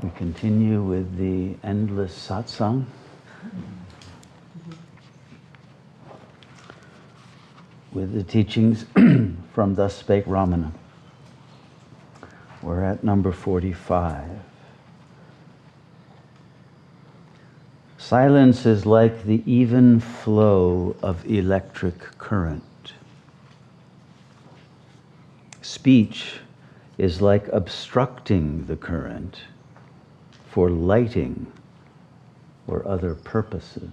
We continue with the endless satsang. With the teachings from the Spake Ramana. We're at number 45. Silence is like the even flow of electric current. Speech is like obstructing the current for lighting or other purposes.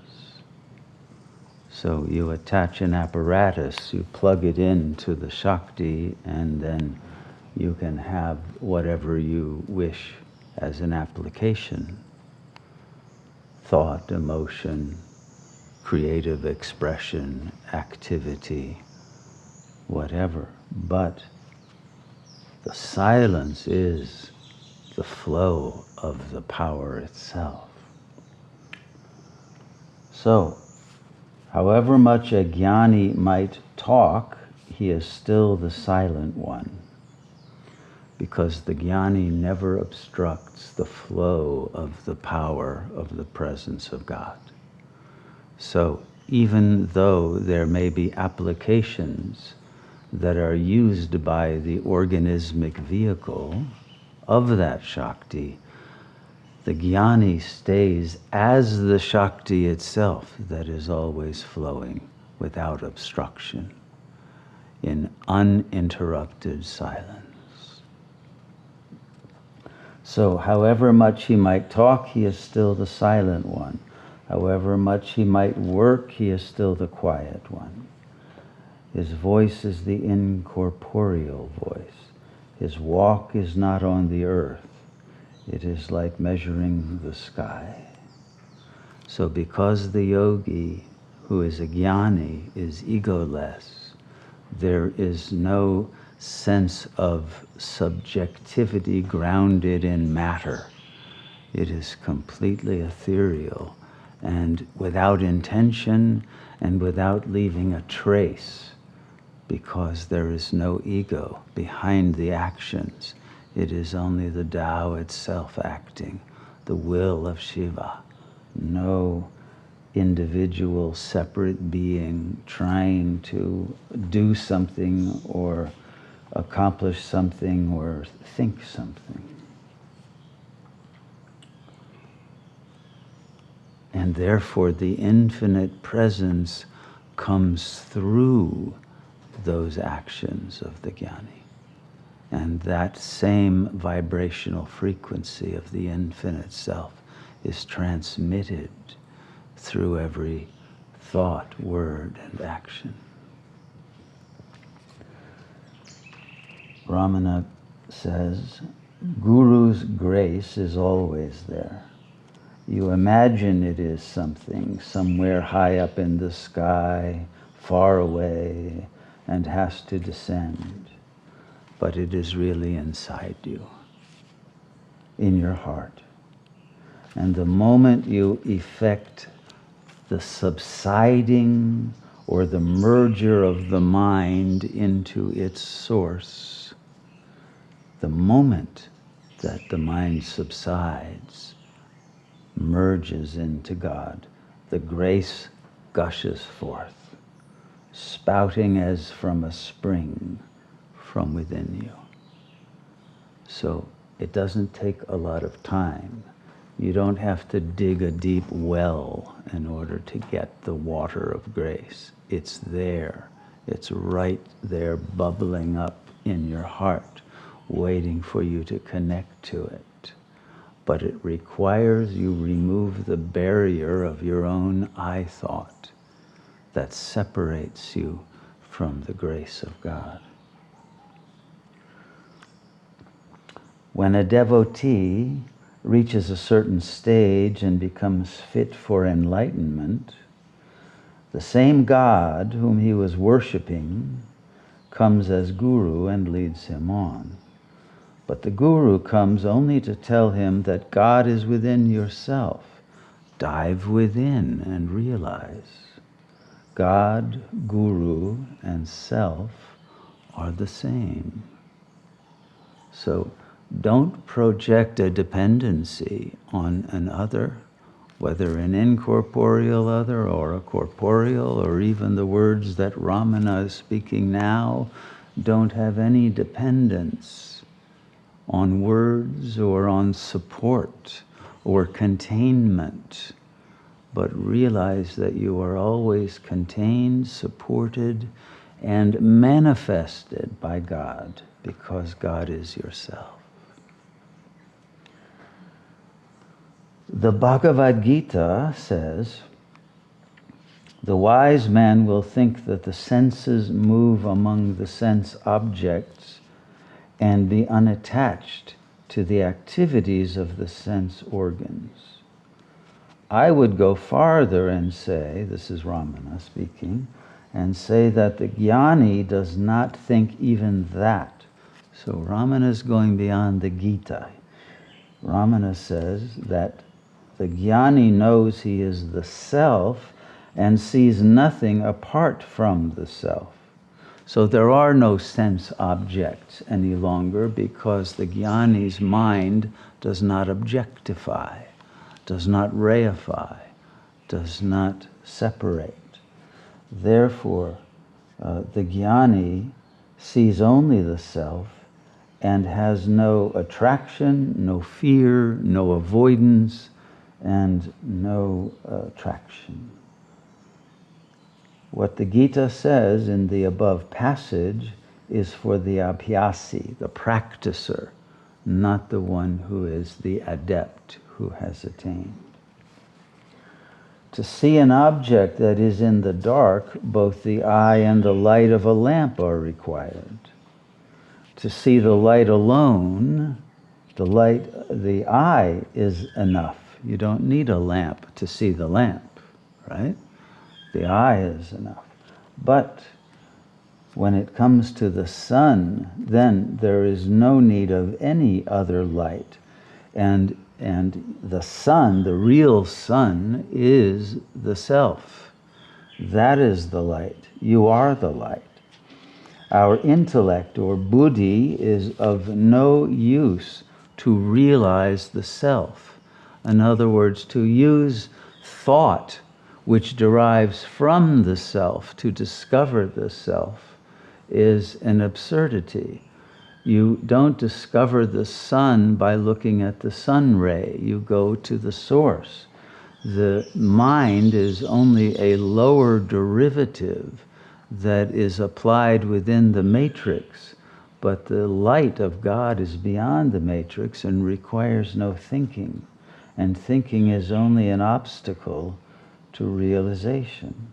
So you attach an apparatus, you plug it into the Shakti, and then you can have whatever you wish as an application. Thought, emotion, creative expression, activity, whatever. But the silence is the flow of the power itself. So, however much a jnani might talk, he is still the silent one, because the jnani never obstructs the flow of the power of the presence of God. So even though there may be applications that are used by the organismic vehicle of that Shakti, the jnani stays as the Shakti itself that is always flowing without obstruction, in uninterrupted silence. So however much he might talk, he is still the silent one. However much he might work, he is still the quiet one. His voice is the incorporeal voice. His walk is not on the earth. It is like measuring the sky. So because the yogi, who is a jnani, is egoless, there is no sense of subjectivity grounded in matter. It is completely ethereal and without intention and without leaving a trace, because there is no ego behind the actions. It is only the Tao itself acting, the will of Shiva. No individual separate being trying to do something or accomplish something or think something. And therefore the infinite presence comes through those actions of the jnani. And that same vibrational frequency of the infinite self is transmitted through every thought, word, and action. Ramana says, Guru's grace is always there. You imagine it is something somewhere high up in the sky, far away, and has to descend. But it is really inside you, in your heart. And the moment you effect the subsiding or the merger of the mind into its source, the moment that the mind subsides, merges into God, the grace gushes forth, spouting as from a spring from within you. So it doesn't take a lot of time. You don't have to dig a deep well in order to get the water of grace. It's there. It's right there bubbling up in your heart, waiting for you to connect to it. But it requires you remove the barrier of your own I thought that separates you from the grace of God. When a devotee reaches a certain stage and becomes fit for enlightenment, the same God whom he was worshipping comes as guru and leads him on. But the guru comes only to tell him that God is within yourself. Dive within and realize God, guru, and self are the same. So Don't project a dependency on an other, whether an incorporeal other or a corporeal, or even the words that Ramana is speaking now don't have any dependence on words or on support or containment, but realize that you are always contained, supported, and manifested by God, because God is yourself. The Bhagavad Gita says, the wise man will think that the senses move among the sense objects and be unattached to the activities of the sense organs. I would go farther and say, this is Ramana speaking, and say that the jnani does not think even that. So Ramana is going beyond the Gita. Ramana says that the jnani knows he is the self and sees nothing apart from the self. So there are no sense objects any longer, because the jnani's mind does not objectify, does not reify, does not separate. Therefore, the jnani sees only the self and has no attraction, no fear, no avoidance, and no attraction. What the Gita says in the above passage is for the abhyasi, the practicer, not the one who is the adept, who has attained. To see an object that is in the dark, both the eye and the light of a lamp are required. To see the light alone, the eye is enough. You don't need a lamp to see the lamp, right? The eye is enough. But when it comes to the sun, then there is no need of any other light. And the sun, the real sun, is the self. That is the light. You are the light. Our intellect or buddhi is of no use to realize the self. In other words, to use thought, which derives from the self, to discover the self, is an absurdity. You don't discover the sun by looking at the sun ray. You go to the source. The mind is only a lower derivative that is applied within the matrix, but the light of God is beyond the matrix and requires no thinking. And thinking is only an obstacle to realization.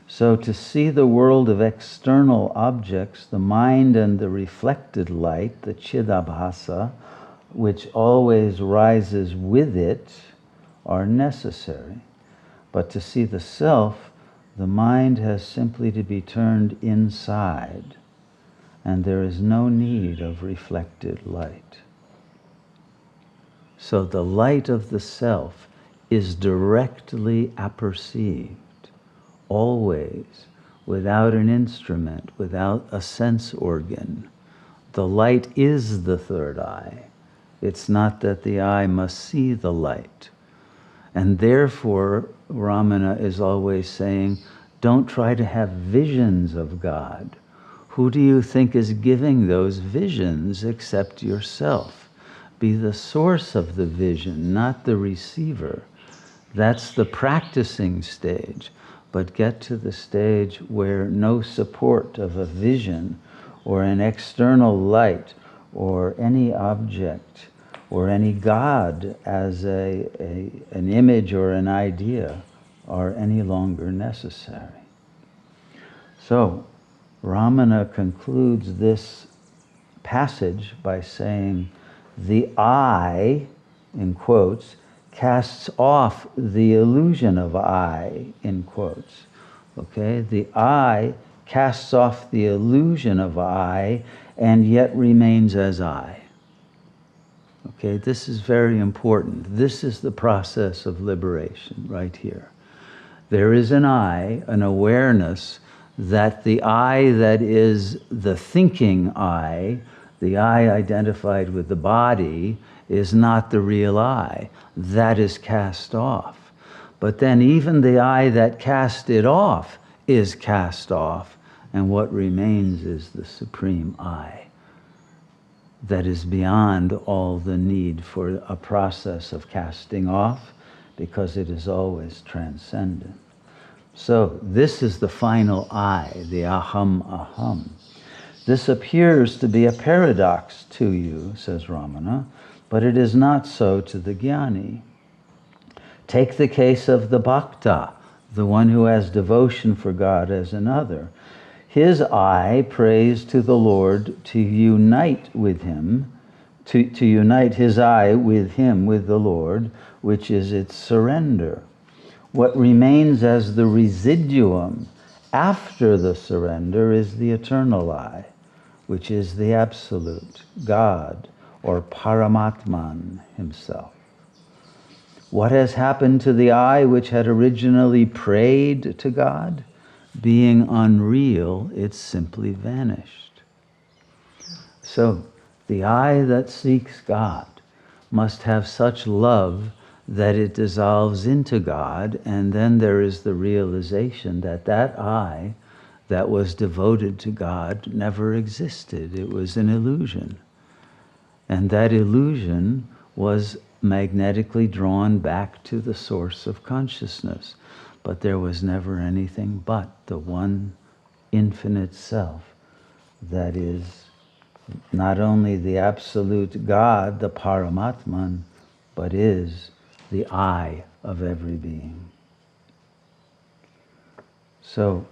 So to see the world of external objects, the mind and the reflected light, the chidabhasa, which always rises with it, are necessary. But to see the self, the mind has simply to be turned inside, and there is no need of reflected light. So the light of the self is directly apperceived, always, without an instrument, without a sense organ. The light is the third eye. It's not that the eye must see the light. And therefore, Ramana is always saying, don't try to have visions of God. Who do you think is giving those visions except yourself? Be the source of the vision, not the receiver. That's the practicing stage. But get to the stage where no support of a vision or an external light or any object or any God as an image or an idea are any longer necessary. So, Ramana concludes this passage by saying, the I, in quotes, casts off the illusion of I, in quotes. Okay? The I casts off the illusion of I and yet remains as I. Okay? This is very important. This is the process of liberation right here. There is an I, an awareness that the I that is the thinking I The I identified with the body is not the real I. That is cast off. But then even the I that cast it off is cast off, and what remains is the supreme I that is beyond all the need for a process of casting off, because it is always transcendent. So this is the final I, the aham aham. This appears to be a paradox to you, says Ramana, but it is not so to the jnani. Take the case of the bhakta, the one who has devotion for God as another. His I prays to the Lord to unite with him, to unite his I with him, with the Lord, which is its surrender. What remains as the residuum after the surrender is the eternal I, which is the absolute, God, or Paramatman himself. What has happened to the I which had originally prayed to God? Being unreal, it simply vanished. So the I that seeks God must have such love that it dissolves into God, and then there is the realization that that I that was devoted to God never existed. It was an illusion. And that illusion was magnetically drawn back to the source of consciousness. But there was never anything but the one infinite self that is not only the absolute God, the Paramatman, but is the I of every being. So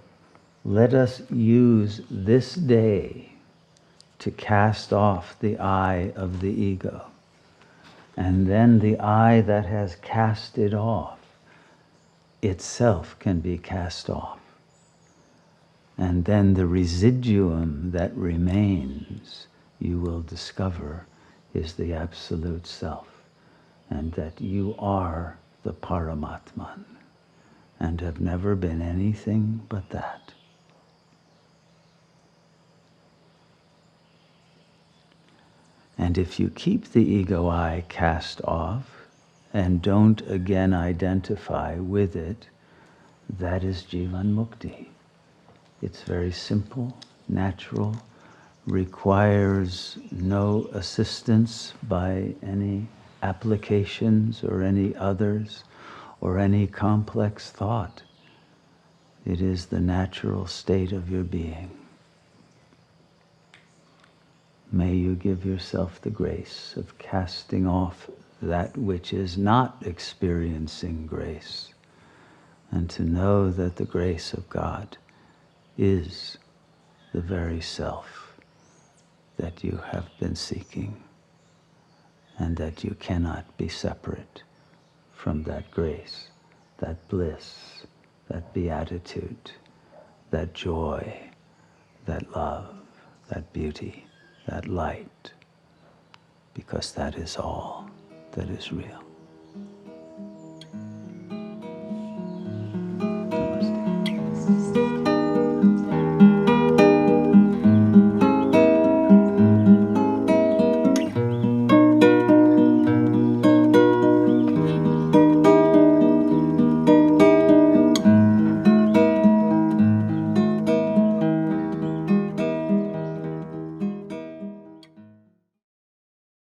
let us use this day to cast off the I of the ego. And then the I that has cast it off itself can be cast off. And then the residuum that remains, you will discover, is the absolute self. And that you are the Paramatman and have never been anything but that. And if you keep the ego I cast off and don't again identify with it, that is Jivan Mukti. It's very simple, natural, requires no assistance by any applications or any others or any complex thought. It is the natural state of your being. May you give yourself the grace of casting off that which is not experiencing grace, and to know that the grace of God is the very self that you have been seeking, and that you cannot be separate from that grace, that bliss, that beatitude, that joy, that love, that beauty, that light, because that is all that is real.